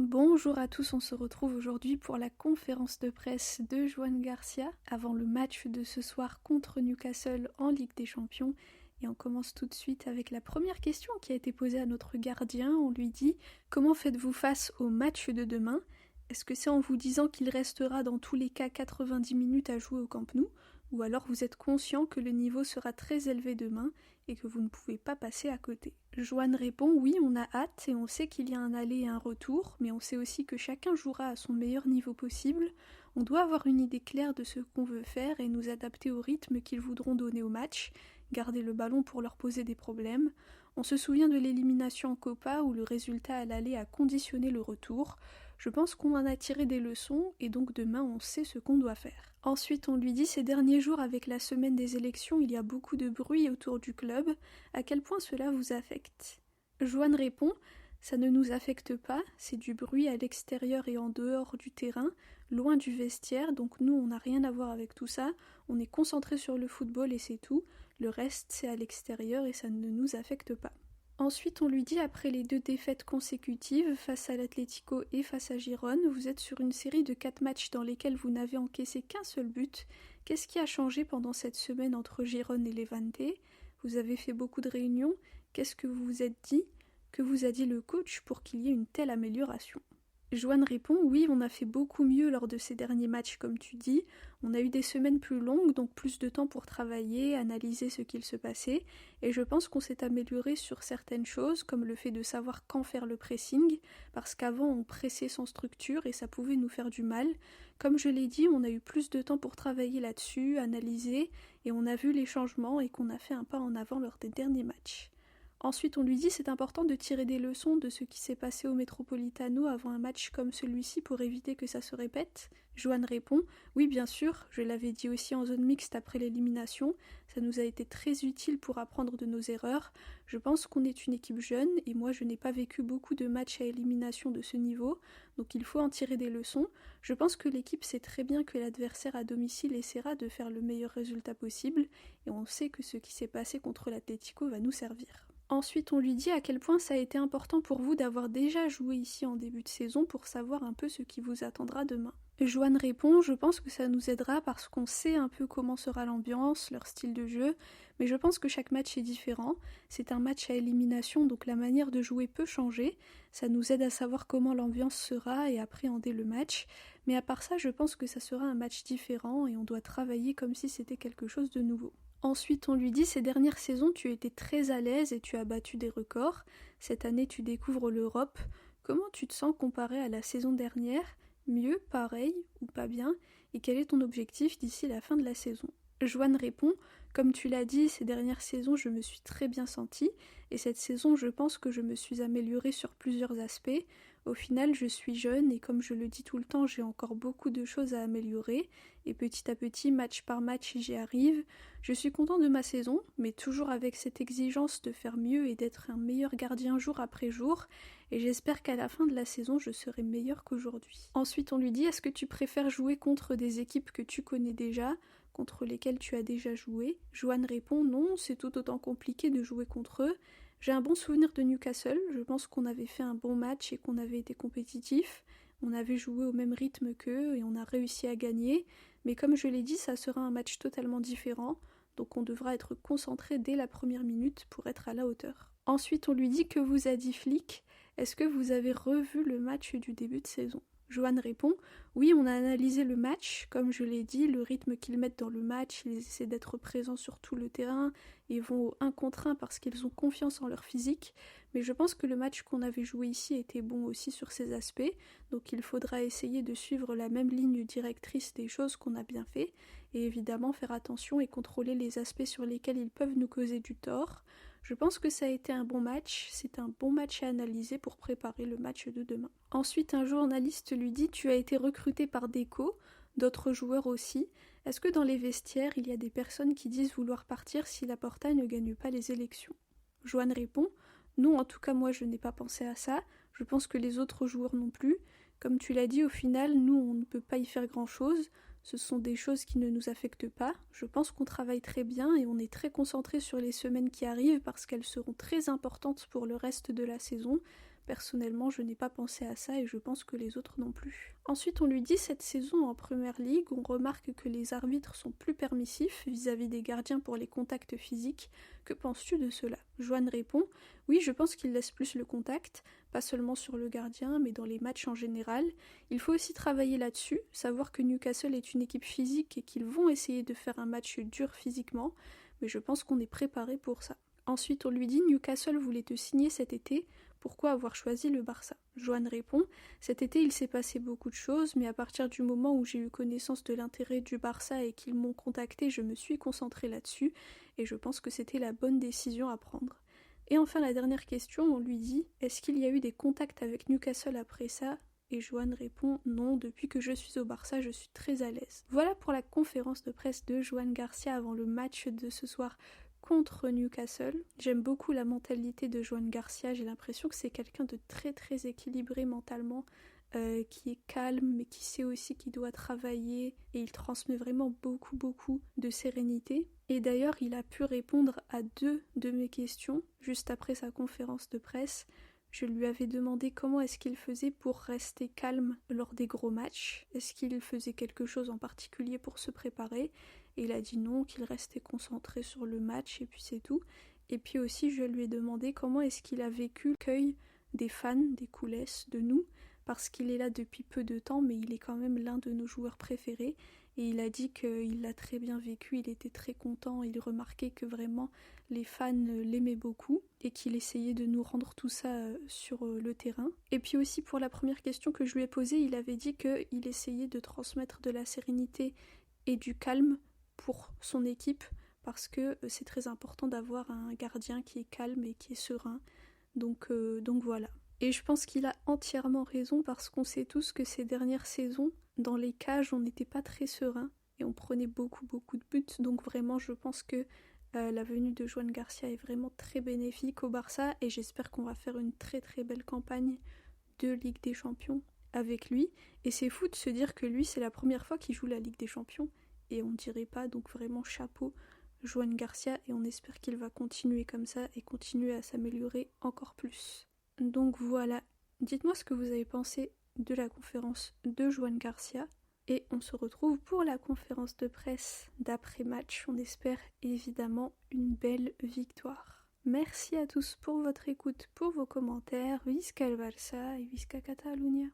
Bonjour à tous, on se retrouve aujourd'hui pour la conférence de presse de Joan Garcia avant le match de ce soir contre Newcastle en Ligue des Champions. Et on commence tout de suite avec la première question qui a été posée à notre gardien. On lui dit « Comment faites-vous face au match de demain ? Est-ce que c'est en vous disant qu'il restera dans tous les cas 90 minutes à jouer au Camp Nou ? Ou alors vous êtes conscient que le niveau sera très élevé demain et que vous ne pouvez pas passer à côté ?» Joan répond « Oui, on a hâte et on sait qu'il y a un aller et un retour, mais on sait aussi que chacun jouera à son meilleur niveau possible. On doit avoir une idée claire de ce qu'on veut faire et nous adapter au rythme qu'ils voudront donner au match, garder le ballon pour leur poser des problèmes. On se souvient de l'élimination en Copa où le résultat à l'aller a conditionné le retour. Je pense qu'on en a tiré des leçons et donc demain on sait ce qu'on doit faire. » Ensuite on lui dit « Ces derniers jours avec la semaine des élections, il y a beaucoup de bruit autour du club. À quel point cela vous affecte ?» Joan répond « Ça ne nous affecte pas, c'est du bruit à l'extérieur et en dehors du terrain, loin du vestiaire, donc nous on n'a rien à voir avec tout ça, on est concentré sur le football et c'est tout, le reste c'est à l'extérieur et ça ne nous affecte pas. » Ensuite on lui dit « Après les 2 défaites consécutives face à l'Atlético et face à Gérone, vous êtes sur une série de 4 matchs dans lesquels vous n'avez encaissé qu'un seul but. Qu'est-ce qui a changé pendant cette semaine entre Gérone et Levante ? Vous avez fait beaucoup de réunions. Qu'est-ce que vous vous êtes dit ? Que vous a dit le coach pour qu'il y ait une telle amélioration ?» Joan répond « Oui, on a fait beaucoup mieux lors de ces derniers matchs comme tu dis. On a eu des semaines plus longues, donc plus de temps pour travailler, analyser ce qu'il se passait, et je pense qu'on s'est amélioré sur certaines choses, comme le fait de savoir quand faire le pressing, parce qu'avant on pressait sans structure et ça pouvait nous faire du mal. Comme je l'ai dit, on a eu plus de temps pour travailler là-dessus, analyser, et on a vu les changements et qu'on a fait un pas en avant lors des derniers matchs. » Ensuite, on lui dit « C'est important de tirer des leçons de ce qui s'est passé au Metropolitano avant un match comme celui-ci pour éviter que ça se répète ?» Joan répond « Oui, bien sûr, je l'avais dit aussi en zone mixte après l'élimination, ça nous a été très utile pour apprendre de nos erreurs. Je pense qu'on est une équipe jeune et moi je n'ai pas vécu beaucoup de matchs à élimination de ce niveau, donc il faut en tirer des leçons. Je pense que l'équipe sait très bien que l'adversaire à domicile essaiera de faire le meilleur résultat possible et on sait que ce qui s'est passé contre l'Atlético va nous servir. » Ensuite, on lui dit à quel point ça a été important pour vous d'avoir déjà joué ici en début de saison pour savoir un peu ce qui vous attendra demain. Joan répond « Je pense que ça nous aidera parce qu'on sait un peu comment sera l'ambiance, leur style de jeu, mais je pense que chaque match est différent. C'est un match à élimination, donc la manière de jouer peut changer. Ça nous aide à savoir comment l'ambiance sera et appréhender le match. Mais à part ça, je pense que ça sera un match différent et on doit travailler comme si c'était quelque chose de nouveau. » Ensuite, on lui dit « Ces dernières saisons, tu étais très à l'aise et tu as battu des records. Cette année, tu découvres l'Europe. Comment tu te sens comparé à la saison dernière ? Mieux, pareil ou pas bien ? Et quel est ton objectif d'ici la fin de la saison ?» Joan répond « Comme tu l'as dit, ces dernières saisons, je me suis très bien sentie. Et cette saison, je pense que je me suis améliorée sur plusieurs aspects. Au final, je suis jeune et comme je le dis tout le temps, j'ai encore beaucoup de choses à améliorer. Et petit à petit, match par match, j'y arrive. Je suis content de ma saison, mais toujours avec cette exigence de faire mieux et d'être un meilleur gardien jour après jour. Et j'espère qu'à la fin de la saison, je serai meilleur qu'aujourd'hui. » Ensuite, on lui dit « Est-ce que tu préfères jouer contre des équipes que tu connais déjà, contre lesquelles tu as déjà joué ?» Joan répond « Non, c'est tout autant compliqué de jouer contre eux. J'ai un bon souvenir de Newcastle, je pense qu'on avait fait un bon match et qu'on avait été compétitif. On avait joué au même rythme qu'eux et on a réussi à gagner. Mais comme je l'ai dit, ça sera un match totalement différent, donc on devra être concentré dès la première minute pour être à la hauteur. » Ensuite, on lui dit « Que vous a dit Flick ? Est-ce que vous avez revu le match du début de saison ?» Joan répond « Oui, on a analysé le match. Comme je l'ai dit, le rythme qu'ils mettent dans le match, ils essaient d'être présents sur tout le terrain, ils vont au 1 contre 1 parce qu'ils ont confiance en leur physique. Mais je pense que le match qu'on avait joué ici était bon aussi sur ces aspects, donc il faudra essayer de suivre la même ligne directrice des choses qu'on a bien fait, et évidemment faire attention et contrôler les aspects sur lesquels ils peuvent nous causer du tort. Je pense que ça a été un bon match, c'est un bon match à analyser pour préparer le match de demain. » Ensuite, un journaliste lui dit « Tu as été recruté par Deco, d'autres joueurs aussi. Est-ce que dans les vestiaires, il y a des personnes qui disent vouloir partir si Laporta ne gagne pas les élections ?» Joan répond « Non, en tout cas moi je n'ai pas pensé à ça, je pense que les autres joueurs non plus. Comme tu l'as dit, au final, nous on ne peut pas y faire grand-chose. Ce sont des choses qui ne nous affectent pas. Je pense qu'on travaille très bien et on est très concentré sur les semaines qui arrivent parce qu'elles seront très importantes pour le reste de la saison, personnellement je n'ai pas pensé à ça et je pense que les autres non plus. Ensuite on lui dit cette saison en première ligue, on remarque que les arbitres sont plus permissifs vis-à-vis des gardiens pour les contacts physiques. Que penses-tu de cela? Joanne répond oui, je pense qu'ils laissent plus le contact, pas seulement sur le gardien mais dans les matchs en général. Il faut aussi travailler là-dessus, savoir que Newcastle est une équipe physique et qu'ils vont essayer de faire un match dur physiquement, mais je pense qu'on est préparé pour ça. Ensuite on lui dit Newcastle voulait te signer cet été, pourquoi avoir choisi le Barça? Joanne répond cet été il s'est passé beaucoup de choses, mais à partir du moment où j'ai eu connaissance de l'intérêt du Barça et qu'ils m'ont contacté, je me suis concentrée là-dessus et je pense que c'était la bonne décision à prendre. Et enfin la dernière question, on lui dit est-ce qu'il y a eu des contacts avec Newcastle après ça? Et Joanne répond non, depuis que je suis au Barça, je suis très à l'aise. Voilà pour la conférence de presse de Joan Garcia avant le match de ce soir contre Newcastle. J'aime beaucoup la mentalité de Joan Garcia, j'ai l'impression que c'est quelqu'un de très très équilibré mentalement, qui est calme mais qui sait aussi qu'il doit travailler et il transmet vraiment beaucoup de sérénité. Et d'ailleurs il a pu répondre à 2 de mes questions juste après sa conférence de presse. Je lui avais demandé comment est-ce qu'il faisait pour rester calme lors des gros matchs. Est-ce qu'il faisait quelque chose en particulier pour se préparer? Et il a dit non, qu'il restait concentré sur le match et puis c'est tout. Et puis aussi je lui ai demandé comment est-ce qu'il a vécu l'accueil des fans, des Culés, de nous, parce qu'il est là depuis peu de temps mais il est quand même l'un de nos joueurs préférés. Et il a dit qu'il l'a très bien vécu, il était très content, il remarquait que vraiment les fans l'aimaient beaucoup et qu'il essayait de nous rendre tout ça sur le terrain. Et puis aussi pour la première question que je lui ai posée, il avait dit qu'il essayait de transmettre de la sérénité et du calme pour son équipe parce que c'est très important d'avoir un gardien qui est calme et qui est serein. Donc voilà. Et je pense qu'il a entièrement raison parce qu'on sait tous que ces dernières saisons, dans les cages, on n'était pas très serein et on prenait beaucoup de buts. Donc vraiment, je pense que la venue de Joan Garcia est vraiment très bénéfique au Barça et j'espère qu'on va faire une très très belle campagne de Ligue des Champions avec lui. Et c'est fou de se dire que lui, c'est la première fois qu'il joue la Ligue des Champions et on ne dirait pas, donc vraiment chapeau Joan Garcia et on espère qu'il va continuer comme ça et continuer à s'améliorer encore plus. Donc voilà, dites-moi ce que vous avez pensé de la conférence de Joan Garcia et on se retrouve pour la conférence de presse d'après-match. On espère évidemment une belle victoire. Merci à tous pour votre écoute, pour vos commentaires. Visca el Barça et Visca Catalunya.